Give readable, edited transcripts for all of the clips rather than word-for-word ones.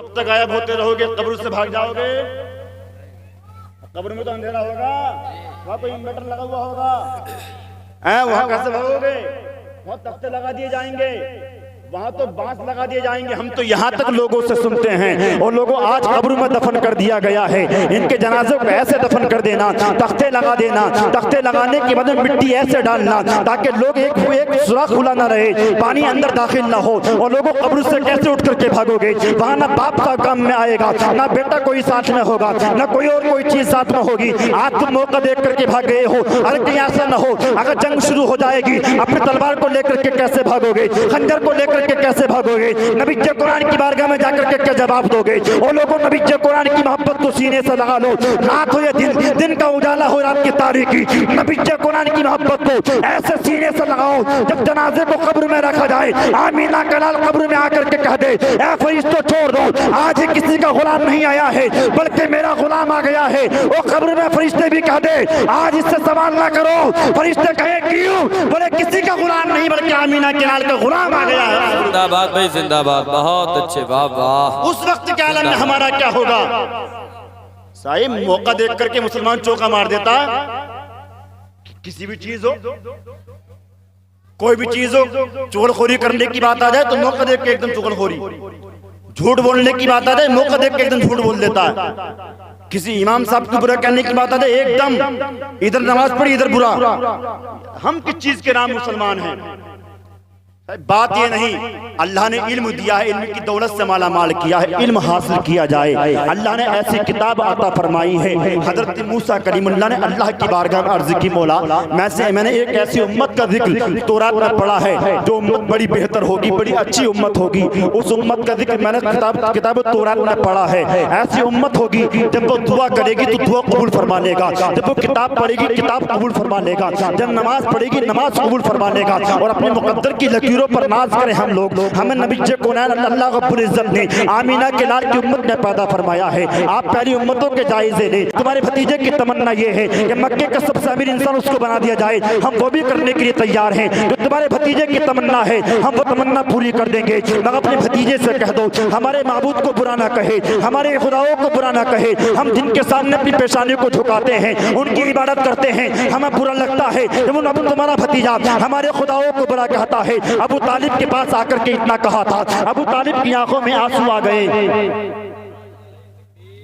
कब तक गायब होते रहोगे? कब्र से भाग जाओगे? कब्र में तो अंधेरा होगा, वहां कोई इन्वर्टर लगा हुआ होगा, वहां कैसे भागोगे? वहां तख्ते लगा दिए जाएंगे, वहां तो बांस लगा दिए जाएंगे। हम तो यहाँ तक लोगों से सुनते हैं, और लोगों आज कब्र में दफन कर दिया गया है, इनके जनाजे को ऐसे दफन कर देना, तख्ते लगा देना, तख्ते लगाने के बाद मिट्टी ऐसे डालना ताकि लोग एक सुराख खुला ना रहे, पानी अंदर दाखिल ना हो। और लोगों कब्र से कैसे उठ करके भागोगे? वहां ना बाप का काम में आएगा, ना बेटा कोई साथ में होगा, ना कोई और कोई चीज साथ में होगी। आज तुम मौका देख करके भाग गए हो, अगर कहीं ऐसा ना हो, अगर जंग शुरू हो जाएगी, अपनी तलवार को लेकर के कैसे भागोगे? खंजर को लेकर के कैसे भागोगे? नबी कुरान की बारगाह में जाकर के क्या जवाब दोगे? और लोगों नबी कुरान की मोहब्बत को सीने से लगा लो, रात हो या दिन का उजाला हो, रात की तारीकी, नबी कुरान की मोहब्बत को ऐसे सीने से लगाओ, जब जनाजे को कब्र में रखा जाए, आमीना का लाल कब्र में आकर के कह दे, ऐ फरिश्तों छोड़ दो, आज किसी का गुलाम नहीं आया है बल्कि मेरा गुलाम आ गया है। वो कब्र में फरिश्ते भी कह दे, आज इससे सवाल ना करो। फरिश्ते कहे क्यों? बोले किसी का गुलाम नहीं बल्कि आमीना के लाल का गुलाम आ गया है। जिंदाबाद भाई जिंदाबाद, बहुत अच्छे, वाह वाह। उस वक्त के आलम में हमारा क्या होगा? साहिब मौका देख करके मुसलमान चौका मार देता, किसी भी चीज हो, कोई भी चीज हो, चुगलखोरी करने की बात आ जाए तो मौका देख के एकदम चुगलखोरी, झूठ बोलने की बात आ जाए मौका देख के एकदम झूठ बोल देता है, किसी इमाम साहब को बुरा कहने की बात आ जाए एकदम इधर नमाज पढ़ी इधर बुरा। हम किस चीज के नाम मुसलमान हैं? बात ये नहीं, अल्लाह ने इल्म दिया है, इल्म की दौलत से माला माल किया है, इल्म हासिल किया जाए। अल्लाह ने ऐसी किताब आता फरमाई है, हजरत मूसा कलीमुल्लाह ने अल्लाह की बारगाह में अर्ज की, मौला मैंने एक ऐसी उम्मत का जिक्र तौरात में पढ़ा है जो उम्मत बड़ी बेहतर होगी, बड़ी अच्छी उम्मत होगी। उस उम्मत का जिक्र मैंने किताब तौरात में पढ़ा है। ऐसी उम्मत होगी जब वो दुआ करेगी तो दुआ कबूल फरमा लेगा, जब वो किताब पढ़ेगी किताब कबूल फरमा लेगा, जब नमाज पढ़ेगी नमाज कबूल फरमा लेगा। और अपने मुकद्दर की लकीरों पर नाज करें हम लोग, हमें नबी कुरान अल्लाह रब्बुल इज्जत ने आमीना के लाल की उम्मत में पैदा फरमाया है। आप पहली उम्मतों के जायजे लें। तुम्हारे भतीजे की तमन्ना ये है कि मक्के का सबसे अमीर इंसान उसको बना दिया जाए, हम वो भी करने के लिए तैयार हैं। जो तुम्हारे भतीजे की तमन्ना है हम वो तमन्ना पूरी कर देंगे। मगर अपने भतीजे से कह दो हमारे माबूद को बुरा ना कहे, हमारे खुदाओं को बुरा ना कहे। हम जिनके सामने अपनी पेशानी को झुकाते हैं, उनकी इबादत करते हैं, हमें बुरा लगता है जब तुम्हारा भतीजा हमारे खुदाओं को बुरा कहता है। अबू तालिब के पास आकर के इतना कहा था, अबू तालिब की आंखों में आंसू आ गए।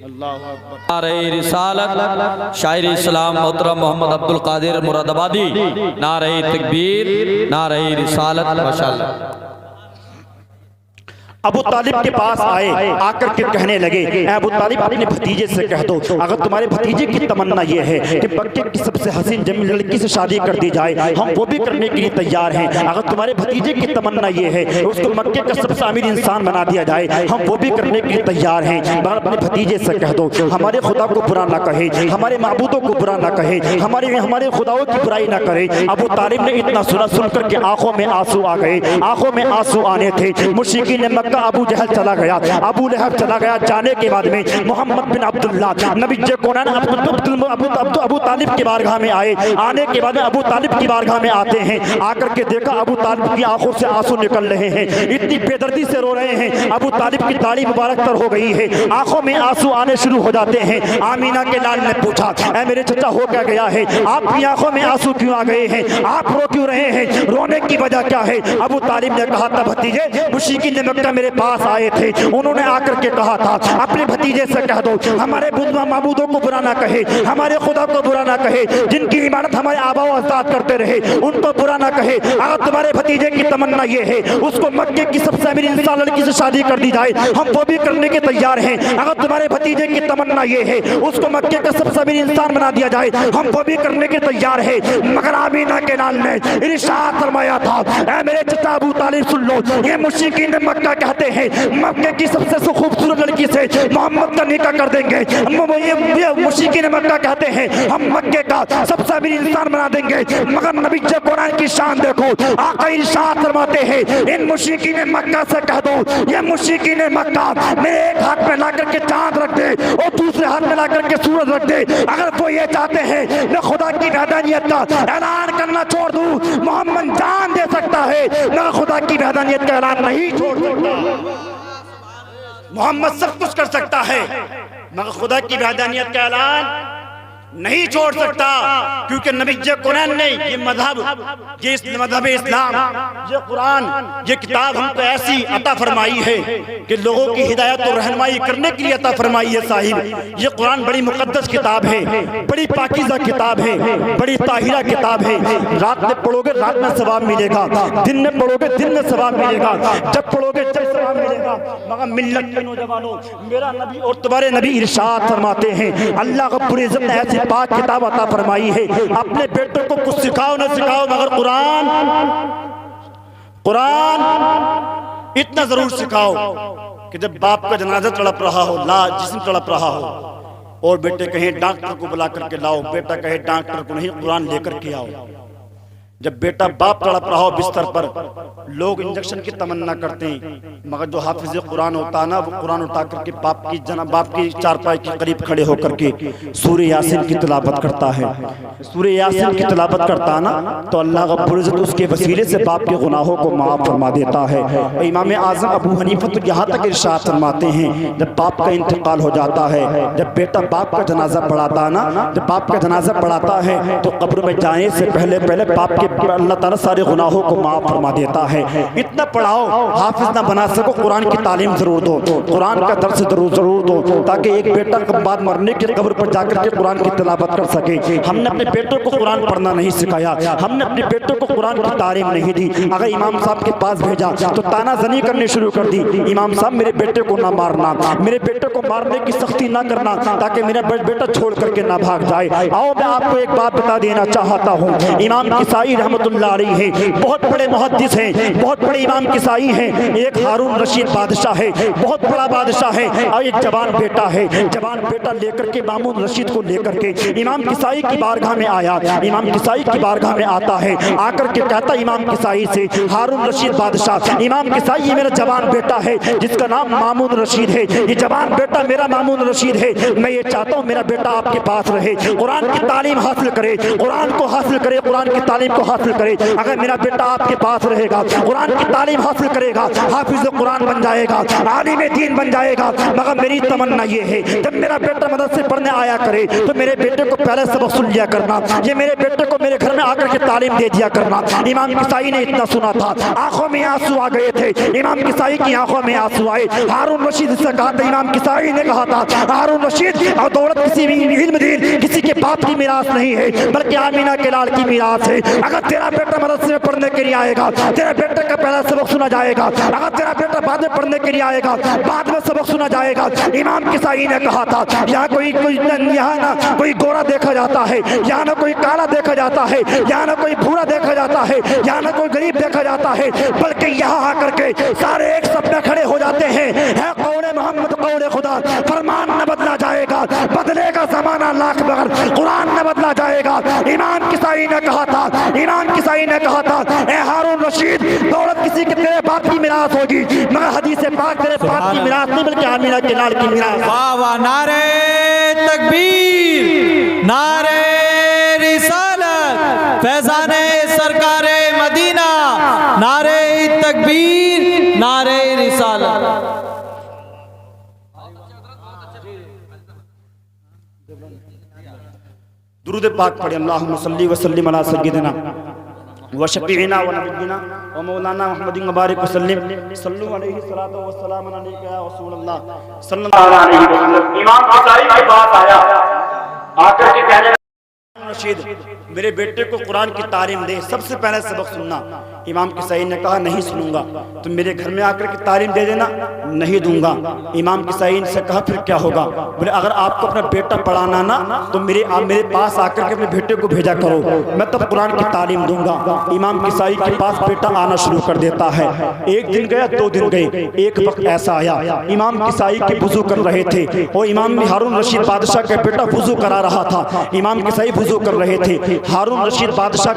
नारे रिसालत शायर इस्लाम मोहतरम मोहम्मद अब्दुल कादिर मुरादाबादी, नारे तकबीर, नारे रिसालत, माशाअल्लाह। अबू तालिब के पास आए, आकर के कहने लगे, अबू तालिब अपने भतीजे से कह दो अगर तुम्हारे भतीजे की तमन्ना ये है कि मक्के की सबसे हसीन जमील लड़की से शादी कर दी जाए, हम वो भी करने के लिए तैयार हैं। अगर तुम्हारे भतीजे की तमन्ना ये है उसको मक्के का सबसे अमीर इंसान बना दिया जाए, हम वो भी करने के लिए तैयार हैं। मगर अपने भतीजे से कह दो हमारे खुदा को बुरा ना कहे, हमारे माबूदों को बुरा ना कहे, हमारे खुदाओं की बुराई ना करे। अबू तालिब ने इतना सुना, सुन करके आंखों में आंसू आ गए, आंखों में आंसू आने थे। मुश्रिकीन ने मक्का, अबू जहल चला गया, अबू लहब चला गया। जाने के बाद में मोहम्मद बिन अब्दुल्लाह नबी कुरान अबू तालिब की बारगाह में आए। आने के बाद में अबू तालिब की बारगाह में आते हैं, आकर के देखा अबू तालिब की आंखों से आंसू निकल रहे हैं, इतनी बेदर्दी से रो रहे हैं। अबू तालिब की दाढ़ी मुबारक तर हो गई है, आंखों में आंसू आने शुरू हो जाते हैं। आमीना के लाल ने पूछा, ऐ मेरे चचा हो क्या गया है? आपकी आंखों में आंसू क्यों आ गए हैं? आप रो क्यों रहे हैं? रोने की वजह क्या है? अबू तालिब ने कहा था, भतीजे मुश्रिकीन ने मक्का मेरे पास आए थे, उन्होंने आकर के कहा था अपने भतीजे से कह दो हमारे माबूदों को बुरा ना कहे, हमारे खुदा को बुरा ना कहे, जिनकी इबादत हमारे आबा व अजदाद करते रहे उनको बुरा ना कहे। अगर तुम्हारे भतीजे की तमन्ना ये है उसको मक्के की सबसे अमीर इंसान लड़की से शादी कर दी जाए, हम वो भी करने के तैयार हैं। अगर तुम्हारे भतीजे की तमन्ना ये है उसको मक्के का सबसे अमीर इंसान बना दिया जाए, हम वो भी करने के तैयार हैं। मगर आमीना के लाल ने इरशाद फरमाया था, ऐ मेरे चचा अबू तालिब सुन लो, ये मुश्रिकीन मक्का कहते हैं मक्के की सबसे खूबसूरत लड़की से मोहम्मद का निकाह कर देंगे। ये मुश्रिकीन मक्का कहते हैं हम मक्के का सबसे अमीर इंसान बना देंगे। मगर नबी कुरान की शान देखो, आका इरशाद फरमाते हैं इन मुश्रिकीन मक्का से कह दो, ये मुश्रिकीन मक्का मेरे एक हाथ में ला करके चांद रख दे और दूसरे हाथ में ला करके सूरज रख दे। अगर वो ये चाहते हैं मैं खुदा की वहदानियत का ऐलान करना छोड़ दूं, मोहम्मद जान दे सकता है, मैं खुदा की वहदानियत का ऐलान नहीं छोड़ सकता। मोहम्मद सब कुछ कर सकता है, मगर खुदा की वहदानियत का ऐलान नहीं छोड़ सकता, क्योंकि नबी कुरान ने ये मजहब, ये मजहब इस्लाम, ये कुरान, ये किताब हमको ऐसी अता फरमाई है कि लोगों की हिदायत और रहनुमाई करने के लिए अता फरमाई है। साहिब, ये कुरान बड़ी मुकद्दस किताब है, बड़ी पाकीज़ा किताब है, बड़ी ताहिरा किताब है। रात में पढ़ोगे रात में सवाब मिलेगा, दिन में पढ़ोगे दिन में सवाब मिलेगा, जब पढ़ोगे जब सवाब मिलेगा। मगर मिल्लत के नौजवानों, मेरा नबी और तुम्हारे नबी इरशाद फरमाते हैं, अल्लाह रब्बुल इज्जत ने ऐसी पाक किताब अता फरमाई है, अपने बेटों को कुछ सिखाओ ना सिखाओ, मगर कुरान इतना जरूर सिखाओ कि जब बाप का जनाजा तड़प रहा हो, जिस्म तड़प रहा हो, और बेटे कहें डॉक्टर को बुला करके लाओ, बेटा कहे डॉक्टर को नहीं, कुरान लेकर के आओ। जब बेटा बाप तड़प रहा हो बिस्तर पर, लोग इंजेक्शन की तमन्ना करते हैं, मगर जो हाफिज कुरान होता है ना, वो कुरान उठा करके बाप की चारपाई के करीब खड़े होकर के सूरह यासीन की तिलावत करता है। सूरह यासीन की तिलावत करता है ना, तो अल्लाह रब्बुल इज्जत उसके वसीले से बाप के गुनाहों को माफ फरमा देता है। इमाम आज़म अबू हनीफा तो यहाँ तक इरशाद फरमाते हैं, जब बाप का इंतकाल हो जाता है, जब बेटा बाप का जनाजा पढ़ाता है ना, जब बाप का जनाजा पढ़ाता है, तो कब्र में जाने से पहले पहले बाप के अल्लाह ताला सारे गुनाहों को माफ फरमा देता है। इतना पढ़ाओ, हाफिज ना बना सको, कुरान की तालीम जरूर दो, कुरान का दर्स जरूर दो, ताकि एक बेटा के बाद मरने के कब्र पर जाकर के कुरान की तिलावत कर सके। हमने अपने बेटों को कुरान पढ़ना नहीं सिखाया, हमने अपने बेटों को कुरान की तालीम नहीं दी। अगर इमाम साहब के पास भेजा तो तानाजनी करनी शुरू कर दी, इमाम साहब मेरे बेटे को ना मारना, मेरे बेटे को मारने की सख्ती ना करना, ताकि मेरा बेटा छोड़ करके ना भाग जाए। आओ मैं आपको एक बात बता देना चाहता हूँ, इमाम किसाई रहमतुल्लाह अलैह है, बहुत बड़े मुहद्दिस हैं, बहुत बड़े इमाम किसाई हैं। एक हारून रशीद बादशाह है, बहुत बड़ा बादशाह है, और एक जवान बेटा है। जवान बेटा लेकर के मामून रशीद को लेकर के इमाम किसाई की बारगाह में आया। इमाम किसाई की बारगाह में आता है, आकर के कहता इमाम किसाई से, हारून रशीद बादशाह, इमाम किसाई ये मेरा जवान बेटा है जिसका नाम मामून रशीद है, ये जवान बेटा मेरा मामून रशीद है। मैं ये चाहता हूँ मेरा बेटा आपके पास रहे, कुरान की तालीम हासिल करे, कुरान को हासिल करे, कुरान की तालीम को हासिल करे। अगर मेरा बेटा आपके पास रहेगा, कुरान की तालीम हासिल करेगा, हाफिज कुरान बन जाएगा, आलिम दीन बन जाएगा। मगर मेरी तमन्ना ये है, जब मेरा बेटा मदरसे पढ़ने आया करे तो मेरे बेटे को पहले सबक सुन लिया करना, ये मेरे बेटे को मेरे घर में आकर के तालीम दे दिया करना। इमाम किसाई ने इतना सुना था, आंखों में आंसू आ गए थे, इमाम किसाई की आंखों में आंसू आए। हारून रशीद से कहा था, इमाम किसाई ने कहा था, हारून रशीद और दौलत किसी भी इल्म दीन किसी के बाप की मीरास नहीं है, बल्कि आमीना के लाल की मीरास है। अगर तेरा बेटा मदरसे में पढ़ने के लिए आएगा, तेरे बेटे का पहला सबक सुना जाएगा। अगर तेरा बेटा बाद में पढ़ने के लिए आएगा, बाद में सबक सुना जाएगा। इमाम किसाई ने कहा था, यहाँ ना कोई गोरा देखा जाता है, यहाँ ना कोई काला देखा जाता है, यहाँ ना कोई भूरा देखा जाता है, यहाँ ना कोई गरीब देखा जाता है, बल्कि यहाँ आकर के सारे एक सब में खड़े हो जाते हैं। है कौले मोहम्मद कौले खुदा, फरमान न बदला जाएगा, बदलेगा जमाना लाख मगर कुरान न बदला जाएगा। इमाम किसाई ने कहा था, इमाम किसाई ने कहा था, ए हारून रशीद, दौलत किसी के तेरे बाप की मिरास होगी, मगर हदीस पाक तेरे बाप की मिरास नहीं, बल्कि आमीना के लाल की मिरास। वाह वाह, नारे तकबीर, नारे रिसालत, फैजाने सरकारे मदीना, नारे तकबीर, नारे रिसालत। दुरूद पाक पढ़े, अल्लाहुम्मा सल्ली व सल्लिम अला सय्यिदिना व शफीइना व नबीना व मौलाना मुहम्मदिन मुबारक वसल्लम, सल्लु अलैहि सलातो व सलाम अलैका या रसूलल्लाह सल्लल्लाहु अलैहि वसल्लम। इमाम किसाई के पास आया, आकर के कहने रशीद, मेरे बेटे को कुरान की तालीम दे, सबसे पहले सबक सुनना। इमाम किसाई ने कहा, नहीं सुनूंगा, तुम मेरे घर में आकर के तालीम दे देना। नहीं दूंगा। इमाम किसाई से कहा, फिर क्या होगा? बोले, अगर आपको अपना बेटा पढ़ाना ना, तो मेरे पास आकर के अपने बेटे को भेजा करो, मैं तब कुरान की तालीम दूंगा। इमाम किसाई के पास बेटा आना शुरू कर देता है। एक दिन गया, 2 दिन गए, एक वक्त ऐसा आया, इमाम किसाई के वुजू कर रहे थे, और इमाम हारून रशीद बादशाह का बेटा वुजू करा रहा था। इमाम किसाई वुजू कर रहे थे, हारून रशीद बादशाह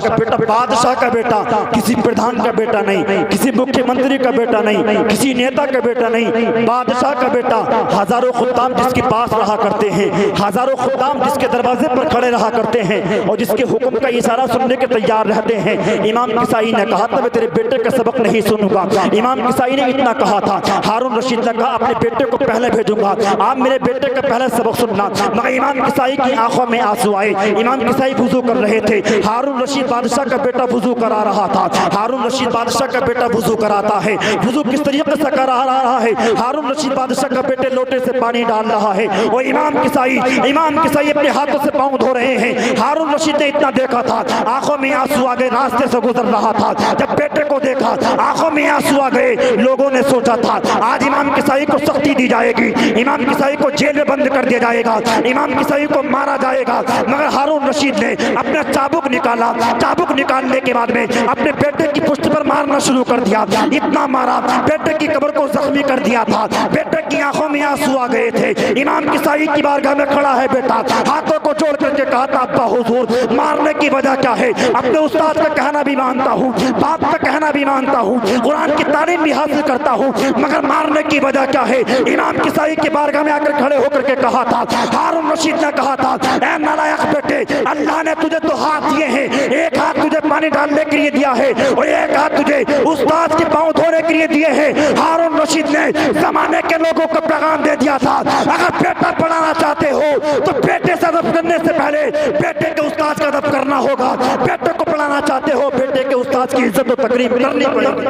का बेटा किसी प्रधान का बेटा नहीं, किसी मुख्यमंत्री का बेटा नहीं, किसी नेता का बेटा नहीं, बादशाह का बेटा। हजारों खुद्दाम जिसके पास रहा करते हैं, हजारों खुद्दाम जिसके दरवाजे पर खड़े रहा करते हैं और जिसके हुक्म का इशारा सुनने के तैयार रहते हैं। इमाम किसाई ने कहा था मैं तेरे बेटे का सबक नहीं सुनूंगा। इमाम किसाई ने इतना कहा था। हारून रशीद ने कहा अपने बेटे को पहले भेजूंगा, आप मेरे बेटे का पहले सबक सुनना। मगर इमाम किसाई की आंखों में आंसू आए। इमाम किसाई वुजू कर रहे थे, हारून रशीद बादशाह का बेटा वुजू करा रहा था। हारून रशीद बादशाह का बेटा वुजू कराता है। वुजू किस तरीके से करा रहा है? हारून रशीद बादशाह का बेटे लोटे से पानी डाल रहा है और इमाम किसाई अपने हाथों से पांव धो रहे हैं। हारून रशीद ने इतना देखा था, आंखों में आंसू आ गए। रास्ते से गुजर रहा था, जब बेटे को देखा आंखों में आंसू आ गए। लोगों ने सोचा था आज इमाम किसाई को सख्ती दी जाएगी, इमाम किसाई को जेल में बंद कर दिया जाएगा, इमाम किसाई को मारा जाएगा। मगर हारून रशीद ने अपना चाबुक निकाला। चाबुक निकालने के बाद में अपने बेटे की पुष्ट पर मारना शुरू कर दिया। इतना मारा, बेटे की कब्र को जख्मी कर दिया था। बेटे की आंखों में आंसू आ गए थे। इमाम किसाई की बारगाह में खड़ा है बेटा, हाथों को जोड़ करके कहा था अब्बा हुजूर मारने की वजह क्या है? अपने उस्ताद का कहना भी मानता हूँ, बाप का कहना भी मानता हूँ, कुरान की तालीम भी हासिल करता हूँ, मगर मारने की वजह क्या है? इमाम किसाई की बारगाह में आकर खड़े होकर के कहा था। हारून रशीद ने कहा था ऐ नालायक बेटे, अल्लाह ने तुझे तो हाथ दिए हैं, एक हाथ तुझे पानी डालने के लिए दिया है और एक हाथ तुझे उस्ताद के पांव धोने के लिए दिए हैं। हारून रशीद ने जमाने के लोगों को पैगाम दे दिया था अगर बेटा पढ़ाना चाहते हो तो बेटे से अदब करने से पहले बेटे के उस्ताद का अदब करना होगा। बेटे को पढ़ाना चाहते हो बेटे के उस्ताद की इज्जत और तकरीम करनी पड़ेगी।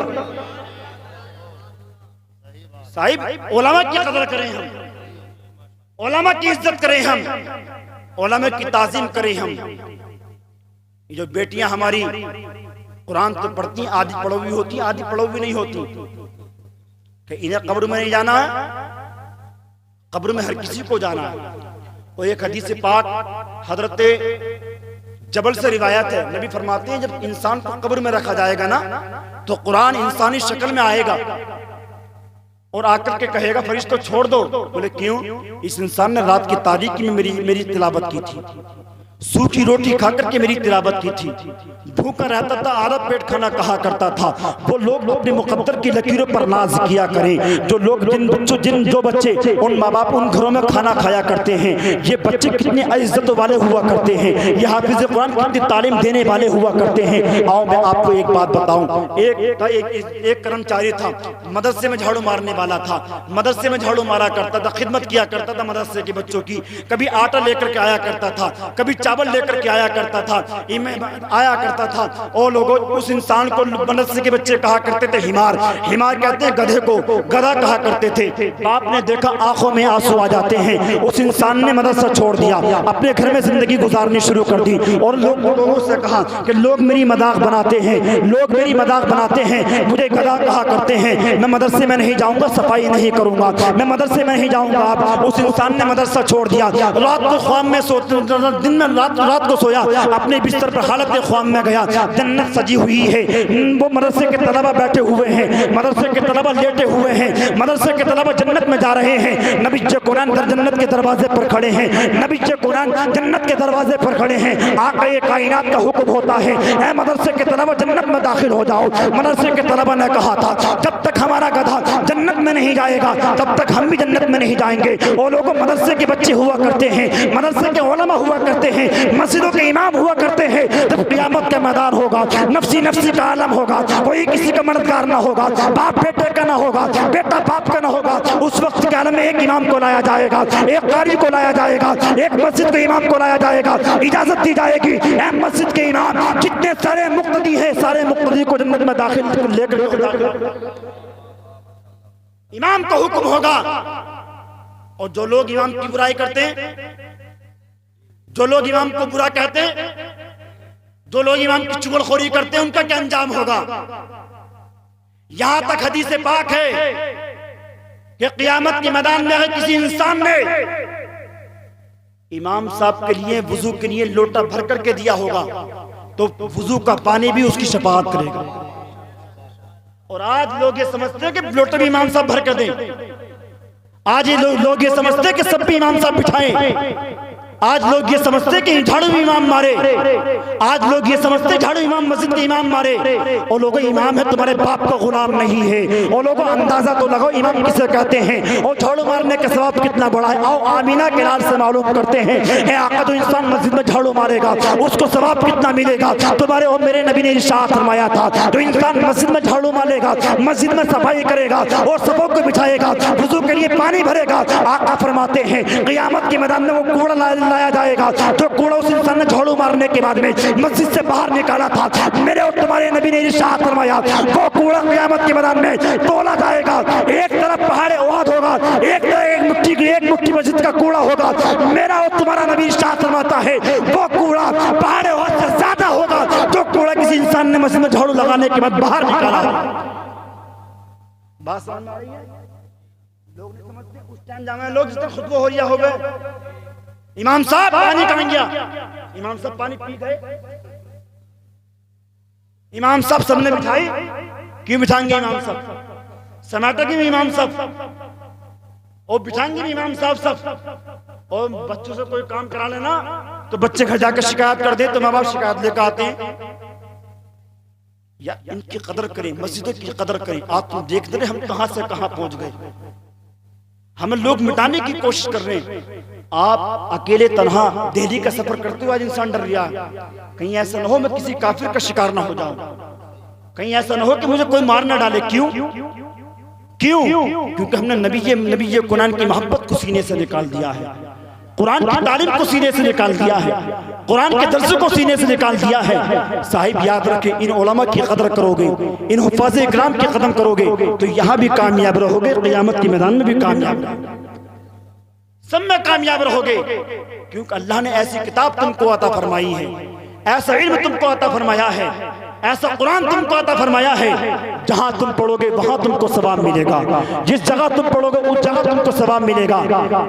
साहिब उलमा की कदर करें हम, उलमा की इज्जत करें हम, उलमा की ताज़ीम करें हम। ये जो बेटियां हमारी कुरान तो पढ़ती हैं, आधी पढ़ी होती हैं, आधी पढ़ी नहीं होती, कि इन्हें कब्र में नहीं जाना है? कब्र में हर किसी को जाना है। और एक हदीस पाक हजरत जबल से रिवायत है, नबी फरमाते हैं जब इंसान को कब्र में रखा जाएगा ना तो कुरान इंसानी शक्ल में आएगा और आकर के कहेगा फरिश्तों छोड़ दो। बोले क्यों? इस इंसान ने रात की तारीकी में मेरी तिलावत की थी, सूखी रोटी खाकर के मेरी तिलावत की थी, भूखा रहता था, आधा पेट खाना कहा करता था। वो लोग अपने मुकद्दर की लकीरों पर नाज किया करें। जो लोग जो बच्चे उन माँ बाप उन घरों में खाना खाया करते हैं, ये बच्चे कितने इज्जत वाले हुआ करते हैं, ये हाफिज कुरान कितनी तालीम देने वाले हुआ करते हैं। आओ मैं आपको एक बात बताऊं। एक कर्मचारी था, मदरसे में झाड़ू मारने वाला था, मदरसे में झाड़ू मारा करता था, खिदमत किया करता था मदरसे के बच्चों की। कभी आटा लेकर के आया करता था, कभी चावल लेकर के आया करता था। और लोगों उस इंसान को मदरसे के बच्चे कहा करते थे हिमार। हिमार कहते हैं गधे को, गधा कहा करते थे। बाप ने देखा आंखों में आंसू आ जाते हैं। उस इंसान ने मदरसा छोड़ दिया, अपने घर में जिंदगी गुजारनी शुरू कर दी और लोगों से कहा कि लोग मेरी मजाक बनाते हैं, लोग मेरी मजाक बनाते हैं, मुझे गधा कहा करते हैं, मैं मदरसे में नहीं जाऊंगा, सफाई नहीं करूंगा, मैं मदरसे में नहीं जाऊंगा। उस इंसान ने मदरसा छोड़ दिया। रात को ख्वाब में दिन में रात को सोया, अपने बिस्तर पर हालत ख्वाब में गया, जन्नत सजी हुई है, वो मदरसे के तलबा बैठे हुए हैं, मदरसे के तलबा लेटे हुए हैं, मदरसे के तलबा जन्नत में जा रहे हैं। नबी कुरान जन्नत के दरवाजे पर खड़े हैं, नबी कुरान जन्नत के दरवाजे पर खड़े हैं। आक़ा कायनात का हुक्म होता है ऐ मदरसे के तलबा जन्नत में दाखिल हो जाओ। मदरसे के तलबा ने कहा था जब तक हमारा गधा जन्नत में नहीं जाएगा तब तक हम भी जन्नत में नहीं जाएंगे। और लोगों मदरसे के बच्चे हुआ करते हैं, मदरसे के उलमा हुआ करते हैं, मस्जिदों के इमाम हुआ करते हैं। जब क़यामत का मैदान होगा, नफ्सी नफ्सी का आलम होगा, कोई किसी का मददगार ना होगा, बाप बेटे का ना होगा, बेटा बाप का ना होगा, उस वक्त के आलम में एक इमाम को लाया जाएगा, एक कारी को लाया जाएगा, एक मस्जिद के इमाम को लाया जाएगा। इजाजत दी जाएगी ऐ मस्जिद के इमाम, जितने सारे मुक्तदी हैं सारे मुक्तदी को जन्नत में दाखिल लेकर इमाम का हुक्म होगा। और जो लोग इमाम की बुराई करते हैं, जो लोग इमाम को बुरा कहते हैं, जो लोग इमाम की चुगलखोरी करते हैं, उनका क्या अंजाम होगा? यहां तक हदीस पाक है कि क़यामत के मैदान में अगर किसी इंसान ने इमाम साहब के लिए वुजू के लिए लोटा भर करके दिया होगा तो वुजू का पानी भी उसकी शफाअत करेगा। और आज लोग ये समझते हैं कि लोटा भी इमाम साहब भर कर दें। आज ये लोग ये समझते हैं कि सब भी इमाम साहब बिठाएं। आज लोग ये समझते कि झाड़ू इमाम मारे, आज लोग ये समझते झाड़ू इमाम मस्जिद के इमाम मारे। और लोगों इमाम है तुम्हारे बाप का गुलाम नहीं है। और लोगों अंदाजा तो लगाओ इमाम किसे कहते हैं और झाड़ू मारने का सवाब कितना बड़ा है। आओ आमीना के लाल से मालूम करते हैं। ए आका, जो इंसान मस्जिद में झाड़ू मारेगा उसको सवाब कितना मिलेगा। तुम्हारे और मेरे नबी ने इरशाद फरमाया था, जो इंसान मस्जिद में झाड़ू मारेगा, मस्जिद में सफाई करेगा और सबों को बिछाएगा, वुजू के लिए पानी भरेगा, आका फरमाते हैं क़यामत के मैदान में वो कूड़ा लाया जाएगा जो कूड़ा उस इंसान ने झाड़ू मारने के बाद में मस्जिद से बाहर निकाला था। मेरे और तुम्हारे नबी ने इरशाद फरमाया, वो कूड़ा क़यामत के मैदान में तोला जाएगा। एक तरफ पहाड़ ओहद होगा, एक मुट्ठी मस्जिद का कूड़ा होगा। मेरा और तुम्हारा नबी इरशाद फरमाता है, वो कूड़ा पहाड़ ओहद से ज्यादा होगा जो कूड़ा किसी इंसान ने मस्जिद में झाड़ू लगाने के बाद बाहर निकाला। बात समझ में आ रही है? लोग नहीं समझते। उस टाइम जामे लोग जितना खुतबा हो रिया हो गए, इमाम साहब पानी कहाँ गया, इमाम साहब पानी पी गए, इमाम साहब सबने बिठाई, क्यों बिठाएंगे इमाम साहब, समेटेंगे भी इमाम साहब और बिठाएंगे भी इमाम साहब सब। और बच्चों से कोई काम करा लेना तो बच्चे घर जाकर शिकायत कर दे तो माँ बाप शिकायत लेकर आते हैं। या इनकी कदर करें, मस्जिदों की कदर करें। आप तुम देखते रहे हम कहां से कहां पहुंच गए, हमें लोग मिटाने की कोशिश कर रहे हैं। आप अकेले तन्हा दिल्ली का सफर करते हुए आज इंसान डर रहा है, कहीं ऐसा ना हो मैं किसी काफिर का शिकार ना हो जाऊं, कहीं ऐसा ना हो कि मुझे कोई मार ना डाले। क्यों? क्योंकि हमने नबी कुरान की मोहब्बत को सीने से निकाल दिया है, कुरान की तालीम को सीने से निकाल दिया है, कुरान के दर्स को सीने से निकाल दिया है। साहिब याद रखें, इन उलमा की कदर करोगे, इन हुफ़ाज़ इकराम की कदम करोगे तो यहाँ भी कामयाब रहोगे, क़यामत के मैदान में भी कामयाब रहोगे, सब में कामयाब रहोगे। क्योंकि अल्लाह ने ऐसी किताब तुमको अता फरमाई है, ऐसा इल्म तुमको अता फरमाया है, ऐसा कुरान तुमको अता फरमाया है, जहां तुम पढ़ोगे वहां तुमको सवाब मिलेगा, जिस जगह तुम पढ़ोगे उस जगह तुमको सवाब मिलेगा।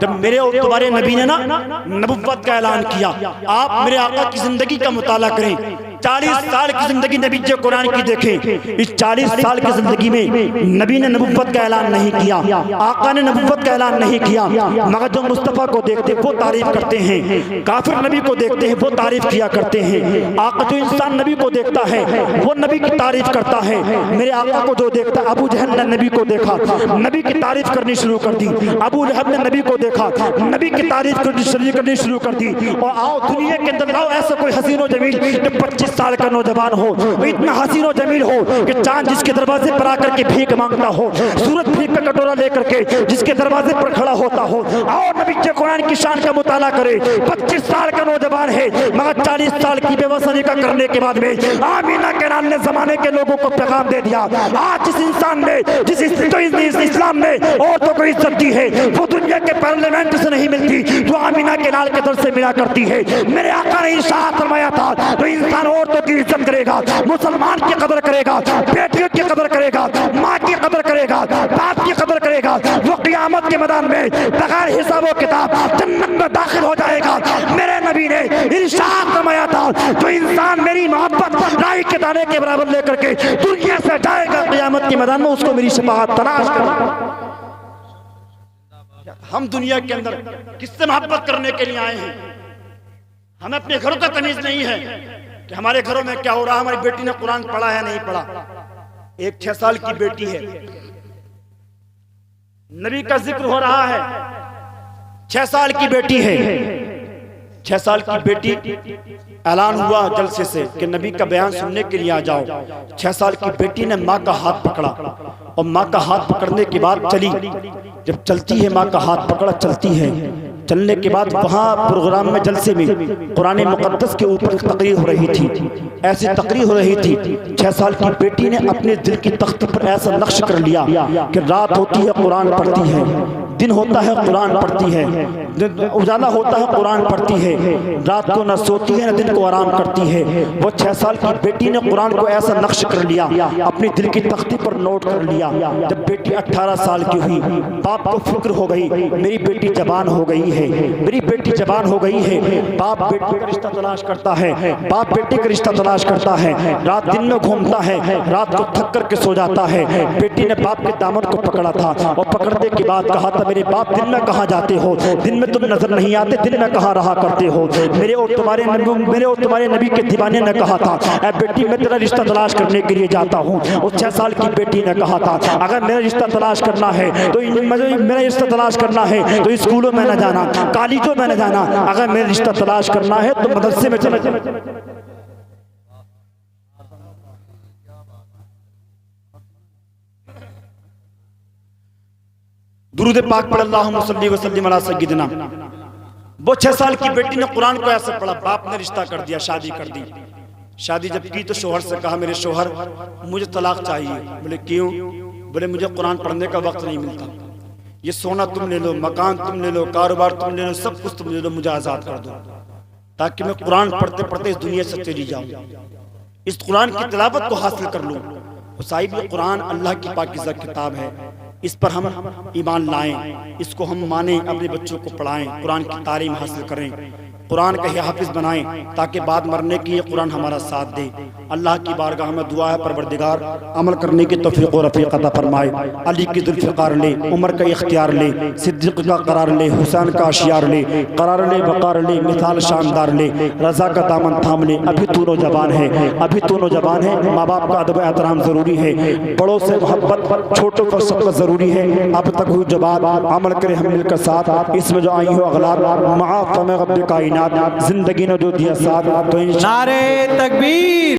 जब मेरे और तुम्हारे नबी ने ना नबुव्वत का ऐलान किया, आप मेरे आका की जिंदगी का मुताला करें, 40 साल की जिंदगी नबी जो कुरान की देखें, इस 40 साल की जिंदगी में नबी ने नबुव्वत का ऐलान नहीं किया, आका ने नबुव्वत का ऐलान नहीं किया, मगर जो मुस्तफ़ा को देखते वो तारीफ करते हैं, काफिर नबी को देखते हैं वो तारीफ किया करते हैं। आका जो इंसान नबी को देखता है वो नबी की तारीफ करता है। मेरे आका को जो देखता, अबू जहल ने नबी को देखा, नबी की तारीफ करनी शुरू कर दी। अबू लहब ने नबी को देखा, नबी की तारीफ करनी शुरू कर दी। और आओ दुनिया के अंदर लाओ ऐसा कोई हसीनो जमील जो 25 साल का नौजवान हो, इतना हसीनो जमील हो कि चांद जिसके दरवाजे पर आकर के भीख मांगता हो, सूरज भीख का कटोरा लेकर के जिसके दरवाजे पर खड़ा होता हो। आओ नबी के कुरान की शान का मुताला करे। 25 साल का नौजवान है मगर 40 साल की बेवसानी का करने के बाद में आमीना के नाम ने जमाने के लोगों को पैगाम दे दिया। आज जिस इंसान ने जिस इस्लाम ने औरतों को इज्जत दी है वो दुनिया के पार्लियामेंट से नहीं मिलती, जो आमीना के लाल के दर से मिला करती है। मेरे आका ने इरशाद फरमाया था, तो इंसान औरतों की इज्जत करेगा, मुसलमान की कदर करेगा, बेटियों की कदर करेगा, माँ की कदर करेगा, बाप की कदर करेगा, वो क़यामत के मैदान में बगैर हिसाब व किताब जन्नत में दाखिल हो जाएगा। मेरे नबी ने इरशाद फरमाया था, जो इंसान मेरी मोहब्बत राई के दाने के बराबर लेकर के दुनिया से जाएगा क़यामत के मैदान में, उसको मेरी शफाअत तलाश कर। हम दुनिया के अंदर किससे मोहब्बत करने के लिए आए हैं? हमें अपने घरों का तमीज नहीं है कि हमारे घरों में क्या हो रहा है, हमारी बेटी ने कुरान पढ़ा है नहीं पढ़ा। एक 6 साल की बेटी है, नबी का जिक्र हो रहा है, 6 साल की बेटी है, 6 साल की बेटी, ऐलान हुआ जलसे से कि नबी का बयान सुनने के लिए आ जाओ। 6 साल की बेटी ने माँ का हाथ पकड़ा और माँ का हाथ पकड़ने के बाद चली। जब चलती है माँ का हाथ पकड़ा चलती है, चलने के बाद वहाँ प्रोग्राम में जलसे में कुरान मुक़द्दस के ऊपर तकरीर हो रही थी, ऐसी तकरीर हो रही थी। 6 साल की बेटी ने अपने दिल की तख्त पर ऐसा नक्श कर लिया कि रात होती है कुरान पढ़ती है, दिन होता है कुरान पढ़ती है, उजाला होता है कुरान पढ़ती है, रात को न सोती है न दिन को आराम करती है। वो 6 साल की बेटी ने कुरान को ऐसा नक्श कर लिया, अपनी दिल की तख्ती पर नोट कर लिया। जब बेटी 18 साल की हुई, बाप को फिक्र हो गई, मेरी बेटी जवान हो गई है, है, मेरी बेटी जवान हो गई है, बाप बेटी का रिश्ता तलाश करता है, बाप बेटे का रिश्ता तलाश करता है, रात दिन में घूमता है, रात को थक करके सो जाता है। बेटी ने बाप के दामन को पकड़ा था और पकड़ने के बाद कहा था, मेरे बाप दिन में कहाँ जाते हो, दिन में तुम नजर नहीं आते, दिन में कहाँ रहा करते हो। मेरे और तुम्हारे नबी के दीवाने ने कहा था, ऐ बेटी मैं तेरा रिश्ता तलाश करने के लिए जाता हूँ। उस 6 साल की बेटी ने कहा था, अगर मेरा रिश्ता तलाश करना है तो मेरा रिश्ता तलाश करना है तो स्कूलों में न जाना, कॉलेजों में न जाना, अगर मेरा रिश्ता तलाश करना है तो मदरसे में चले जाना। दुरूद पाक पढ़ अल्लाहुम्मा सल्ली व सल्लिम अला सय्यिदिना। वो 6 साल की बेटी ने कुरान को ऐसे पढ़ा, बाप ने रिश्ता कर दिया, शादी कर दी। शादी जब की तो शोहर से कहा, मेरे शोहर मुझे तलाक चाहिए। बोले क्यों? बोले मुझे कुरान पढ़ने का वक्त नहीं मिलता, ये सोना तुम ले लो, मकान तुम ले लो, कारोबार तुम ले लो, सब कुछ तुम ले लो, मुझे आज़ाद कर दो ताकि मैं कुरान पढ़ते पढ़ते इस दुनिया से चली जाऊँ, इस कुरान की तिलावत को हासिल कर लूँ। साहिब ये कुरान अल्लाह की पाकीज़ा किताब है, इस पर हम ईमान लाएं, इसको हम मानें, अपने बच्चों को पढ़ाएं, कुरान की तालीम हासिल करें, कुरान का हाफिज बनाएं ताकि बाद मरने की ये कुरान हमारा साथ दे। अल्लाह की बारगाह में दुआ है, परवरदिगार अमल करने की तौफीक और रफ़ीक अता फरमाए। अली की जुल्फ़िकार ले, उमर का इख्तियार ले, सिद्दीक़ का करार ले, हुसैन का आशियार ले, करार ले, वक़ार ले, मिसाल शानदार ले, रज़ा का दामन थाम ले। अभी तू नौजवान है, अभी तू नौजवान है, माँ बाप का अदब एहतराम ज़रूरी है, बड़ों से मोहब्बत, छोटों पर सबका ज़रूरी है। अब तक हुई जबात अमल करें हम मिलकर साथ, इसमें जो आई हो अगलात माफ़ में रब्बे कायनात, जिंदगी ने जो दिया साथ तो नारे तकबीर।